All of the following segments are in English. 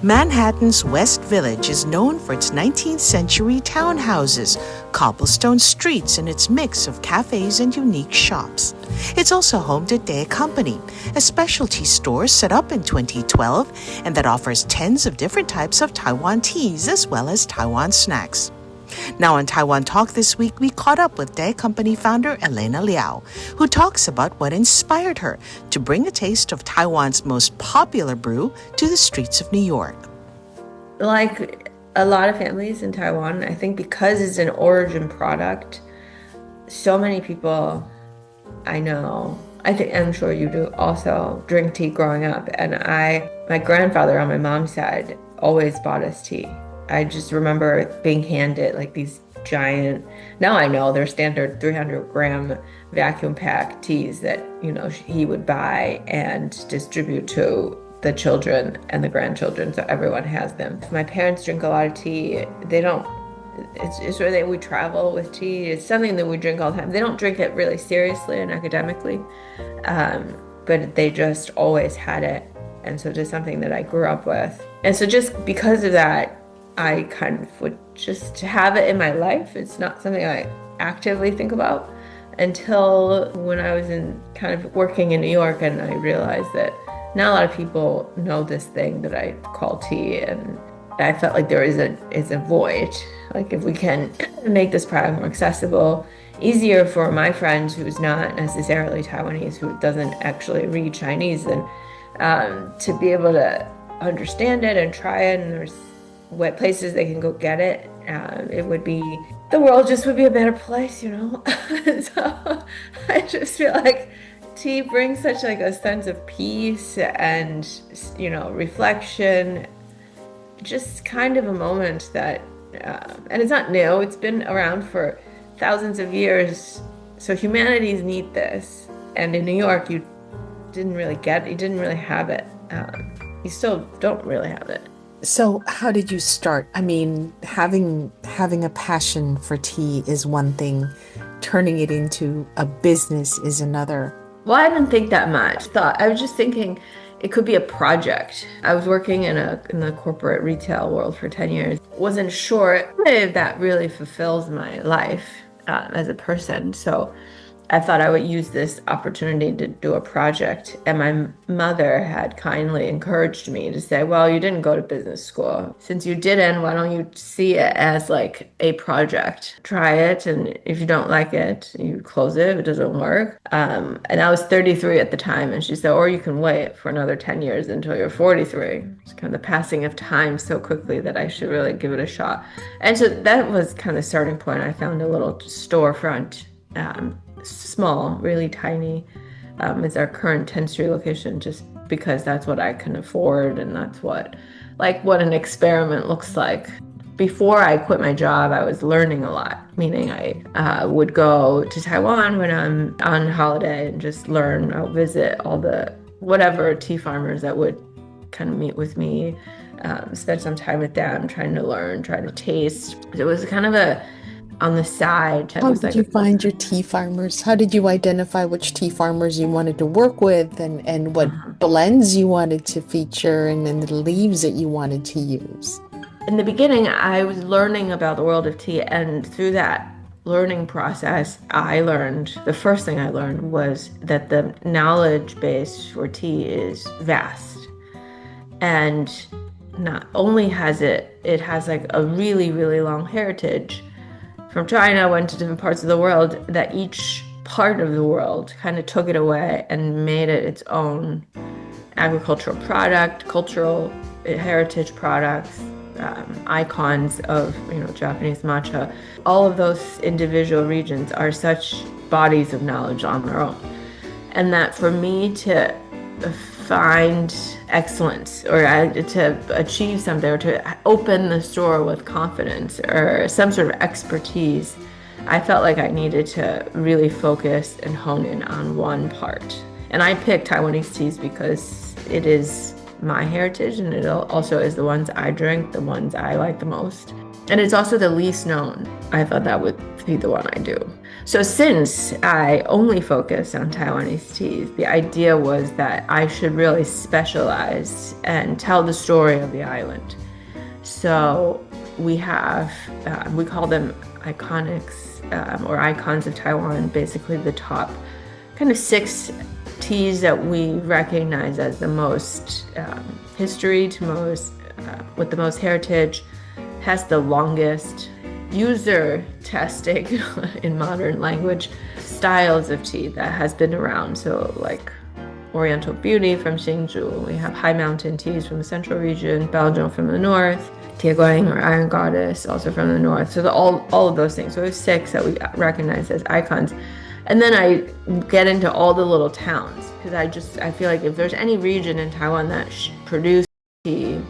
Manhattan's West Village is known for its 19th century townhouses, cobblestone streets, and its mix of cafes and unique shops. It's also home to Day Company, a specialty store set up in 2012 and that offers tens of different types of Taiwan teas as well as Taiwan snacks. Now on Taiwan Talk this week, we caught up with Day Company founder Elena Liao, who talks about what inspired her to bring a taste of Taiwan's most popular brew to the streets of New York. Like a lot of families in Taiwan, I think because it's an origin product, so many people I know, I'm sure you do also, drink tea growing up. And my grandfather on my mom's side always bought us tea. I just remember being handed like these giant, now I know they're standard 300-gram vacuum pack teas that, he would buy and distribute to the children and the grandchildren, so everyone has them. My parents drink a lot of tea. It's where we travel with tea. It's something that we drink all the time. They don't drink it really seriously and academically, but they just always had it. And so just something that I grew up with. And so just because of that, I kind of would just have it in my life. It's not something I actively think about until when I was kind of working in New York, and I realized that not a lot of people know this thing that I call tea, and I felt like there is a void. Like if we can make this product more accessible, easier for my friends who's not necessarily Taiwanese, who doesn't actually read Chinese, then to be able to understand it and try it, and there's what places they can go get it, the world just would be a better place, So I just feel like tea brings such like a sense of peace and, reflection, just kind of a moment that, and it's not new, it's been around for thousands of years. So humanities need this. And in New York, you didn't really have it. You still don't really have it. So how did you start? I mean, having a passion for tea is one thing. Turning it into a business is another. Well, I didn't think that much. I was just thinking it could be a project. I was working in the corporate retail world for 10 years. Wasn't sure if that really fulfills my life as a person. So I thought I would use this opportunity to do a project. And my mother had kindly encouraged me to say, well, you didn't go to business school. Since you didn't, why don't you see it as like a project? Try it, and if you don't like it, you close it if it doesn't work. And I was 33 at the time, and she said, or you can wait for another 10 years until you're 43. It's kind of the passing of time so quickly that I should really give it a shot. And so that was kind of the starting point. I found a little storefront, small, really tiny, is our current 10th Street location, just because that's what I can afford, and that's what an experiment looks like. Before I quit my job, I was learning a lot, meaning I would go to Taiwan when I'm on holiday and just learn. I'll visit all the whatever tea farmers that would kind of meet with me, spend some time with them, trying to learn, trying to taste. It was kind of on the side. How did you find your tea farmers? How did you identify which tea farmers you wanted to work with, and what blends you wanted to feature, and then the leaves that you wanted to use? In the beginning, I was learning about the world of tea, and through that learning process, the first thing I learned was that the knowledge base for tea is vast. And not only has it has like a really, really long heritage. From China, went to different parts of the world, that each part of the world kind of took it away and made it its own agricultural product, cultural heritage products, icons of Japanese matcha. All of those individual regions are such bodies of knowledge on their own. And that for me to find excellence, or to achieve something, or to open the store with confidence or some sort of expertise, I felt like I needed to really focus and hone in on one part. And I picked Taiwanese teas because it is my heritage, and it also is the ones I drink, the ones I like the most. And it's also the least known. I thought that would be the one I do. So since I only focus on Taiwanese teas, the idea was that I should really specialize and tell the story of the island. So we have, we call them iconics or icons of Taiwan, basically the top kind of 6 teas that we recognize as the most history to most, with the most heritage, has the longest user testing in modern language styles of tea that has been around. So like Oriental Beauty from Hsinchu, we have High Mountain teas from the central region, Baozhong from the north, Tieguang or Iron Goddess also from the north. So all of those things. So we have 6 that we recognize as icons. And then I get into all the little towns because I feel like if there's any region in Taiwan that produces tea,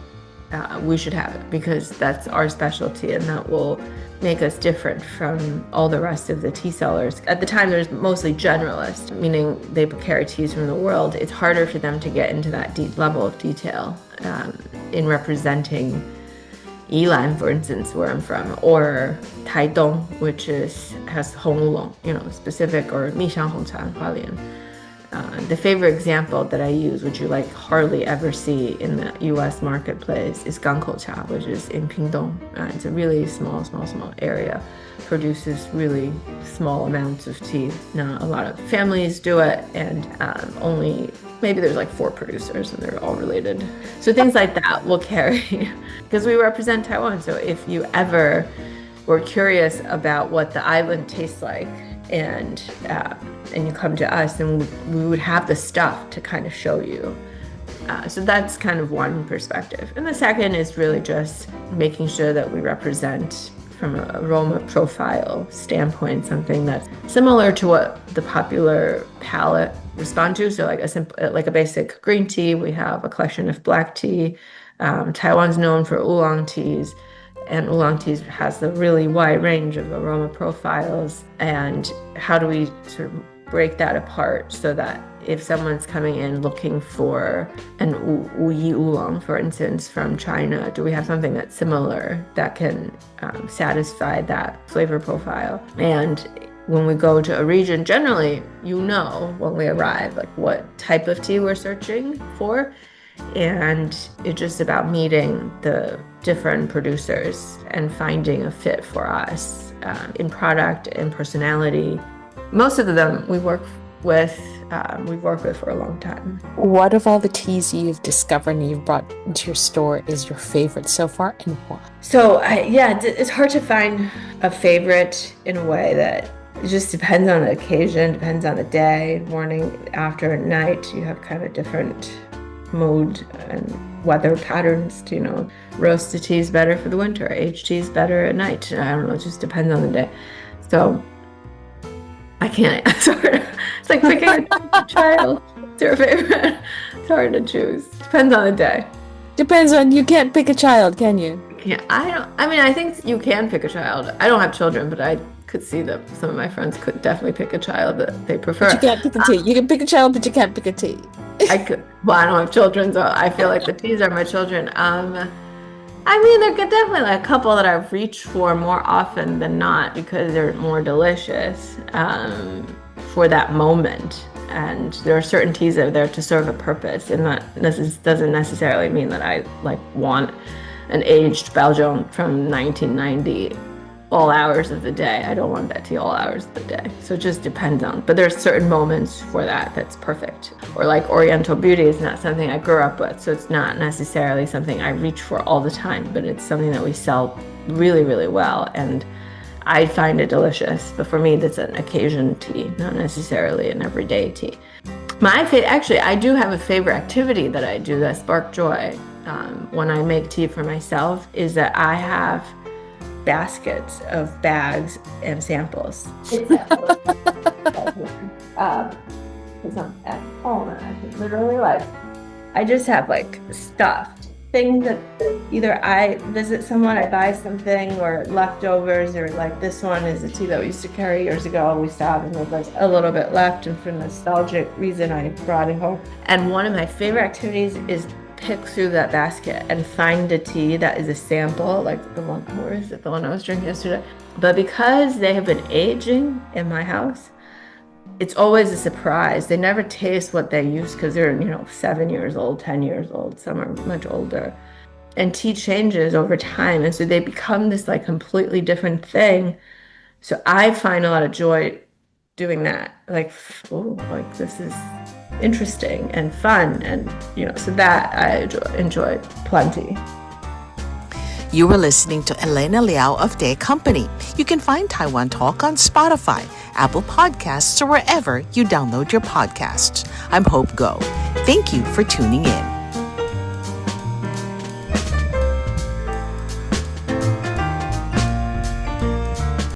we should have it because that's our specialty and that will make us different from all the rest of the tea sellers. At the time, there's mostly generalists, meaning they carry teas from the world. It's harder for them to get into that deep level of detail in representing Yilan, for instance, where I'm from, or Taidong, which has Hong Oolong, specific, or Mishang Hongcha, Hualien. The favorite example that I use, which you hardly ever see in the U.S. marketplace, is Gangkou Cha, which is in Pingdong. It's a really small area, produces really small amounts of tea. Not a lot of families do it, and only maybe there's 4 producers, and they're all related. So things like that will carry, because we represent Taiwan. So if you ever were curious about what the island tastes like, and you come to us, and we would have the stuff to kind of show you. So that's kind of one perspective. And the second is really just making sure that we represent from an aroma profile standpoint something that's similar to what the popular palate respond to. So like a basic green tea, we have a collection of black tea. Taiwan's known for oolong teas. And oolong teas has a really wide range of aroma profiles. And how do we sort of break that apart so that if someone's coming in looking for an Wuyi oolong, for instance, from China, do we have something that's similar that can satisfy that flavor profile? And when we go to a region, generally, when we arrive, what type of tea we're searching for. And it's just about meeting the different producers and finding a fit for us in product and personality. Most of them we've worked with for a long time. What of all the teas you've discovered and you've brought into your store is your favorite so far, and why? So it's hard to find a favorite in a way that it just depends on the occasion, depends on the day, morning, after, and night. You have kind of different mood and weather patterns. Roasted tea is better for the winter, aged tea is better at night. I don't know, it just depends on the day. So I can't answer. It's like picking a child. It's your favorite. It's hard to choose. Depends on the day. You can't pick a child, can you? I think you can pick a child. I don't have children, but I could see that some of my friends could definitely pick a child that they prefer. But you can't pick a tea. You can pick a child, but you can't pick a tea. I could. Well, I don't have children, so I feel like the teas are my children. There could definitely a couple that I've reached for more often than not because they're more delicious for that moment. And there are certain teas that are there to serve a purpose, and that doesn't necessarily mean that I want an aged Baozhong from 1990 all hours of the day. I don't want that tea all hours of the day. So it just depends on, but there's certain moments for that's perfect. Or Oriental Beauty is not something I grew up with, so it's not necessarily something I reach for all the time, but it's something that we sell really, really well, and I find it delicious. But for me, that's an occasion tea, not necessarily an everyday tea. Actually, I do have a favorite activity that I do that spark joy when I make tea for myself, is that I have baskets of bags and samples. It's at home, and I can literally I just have stuffed things that either I visit someone, I buy something, or leftovers, or this one is a tea that we used to carry years ago. We still have, and there's a little bit left, and for nostalgic reason I brought it home. And one of my favorite activities is pick through that basket and find a tea that is a sample, the one I was drinking yesterday, But because they have been aging in my house, it's always a surprise. They never taste what they use because they're, 7 years old, 10 years old. Some are much older. And tea changes over time. And so they become this like completely different thing. So I find a lot of joy doing that. Like, oh, like this is interesting and fun. And, so that I enjoy plenty. You were listening to Elena Liao of Day Company. You can find Taiwan Talk on Spotify, Apple Podcasts, or wherever you download your podcasts. I'm Hope Go. Thank you for tuning in.